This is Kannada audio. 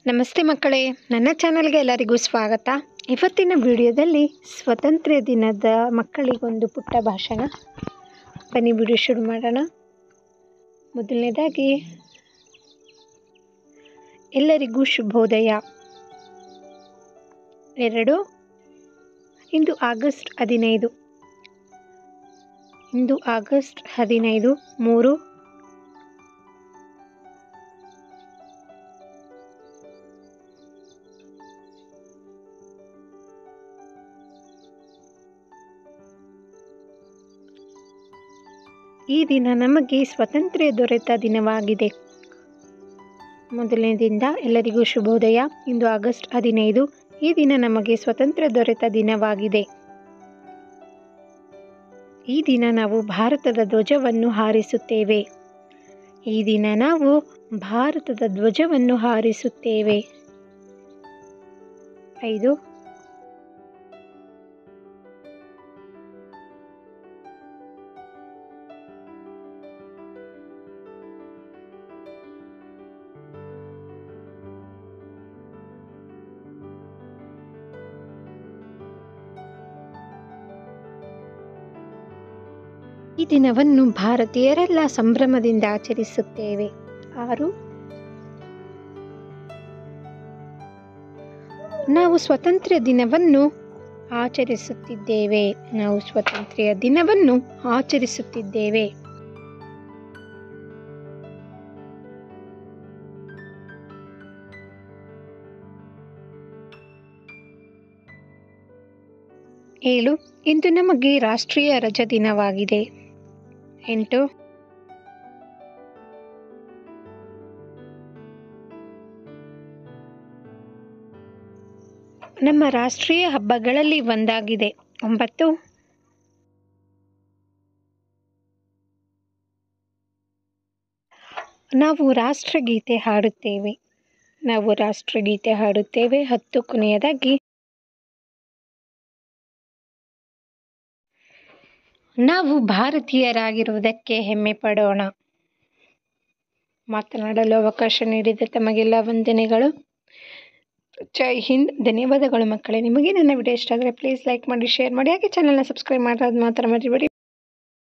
ನಮಸ್ತೆ ಮಕ್ಕಳೇ, ನನ್ನ ಚಾನಲ್ಗೆ ಎಲ್ಲರಿಗೂ ಸ್ವಾಗತ. ಇವತ್ತಿನ ವಿಡಿಯೋದಲ್ಲಿ ಸ್ವಾತಂತ್ರ್ಯ ದಿನದ ಮಕ್ಕಳಿಗೊಂದು ಪುಟ್ಟ ಭಾಷಣ. ಬನ್ನಿ ವಿಡಿಯೋ ಶುರು ಮಾಡೋಣ. ಮೊದಲನೇದಾಗಿ ಎಲ್ಲರಿಗೂ ಶುಭೋದಯ. 2 ಇಂದು ಆಗಸ್ಟ್ 15. 3 ಈ ದಿನ ನಮಗೆ ಸ್ವಾತಂತ್ರ್ಯ ದೊರೆತ ದಿನವಾಗಿದೆ. ಮೊದಲನೇದಿಂದ ಎಲ್ಲರಿಗೂ ಶುಭೋದಯ. ಇಂದು ಆಗಸ್ಟ್ 15. ಈ ದಿನ ನಮಗೆ ಸ್ವಾತಂತ್ರ್ಯ ದೊರೆತ ದಿನವಾಗಿದೆ. ಈ ದಿನ ನಾವು ಭಾರತದ ಧ್ವಜವನ್ನು ಹಾರಿಸುತ್ತೇವೆ. 5 ಈ ದಿನವನ್ನು ಭಾರತೀಯರೆಲ್ಲ ಸಂಭ್ರಮದಿಂದ ಆಚರಿಸುತ್ತೇವೆ. 6 ನಾವು ಸ್ವಾತಂತ್ರ್ಯ ದಿನವನ್ನು ಆಚರಿಸುತ್ತಿದ್ದೇವೆ. 7 ಇಂದು ನಮಗೆ ರಾಷ್ಟ್ರೀಯ ರಜಾ ದಿನವಾಗಿದೆ. 8 ನಮ್ಮ ರಾಷ್ಟ್ರೀಯ ಹಬ್ಬಗಳಲ್ಲಿ ಒಂದಾಗಿದೆ. 9 ನಾವು ರಾಷ್ಟ್ರಗೀತೆ ಹಾಡುತ್ತೇವೆ. 10 ಕೊನೆಯದಾಗಿ ನಾವು ಭಾರತೀಯರಾಗಿರುವುದಕ್ಕೆ ಹೆಮ್ಮೆ ಪಡೋಣ. ಮಾತನಾಡಲು ಅವಕಾಶ ನೀಡಿದ ತಮಗೆಲ್ಲ ವಂದನೆಗಳು. ಜೈ ಹಿಂದ್. ಧನ್ಯವಾದಗಳು ಮಕ್ಕಳೇ. ನಿಮಗೆ ನನ್ನ ವಿಡಿಯೋ ಇಷ್ಟ ಆದರೆ ಪ್ಲೀಸ್ ಲೈಕ್ ಮಾಡಿ, ಶೇರ್ ಮಾಡಿ, ಹಾಗೆ ಚಾನಲ್ನ ಸಬ್ಸ್ಕ್ರೈಬ್ ಮಾಡೋದು ಮಾತ್ರ ಮರಿಬೇಡಿ.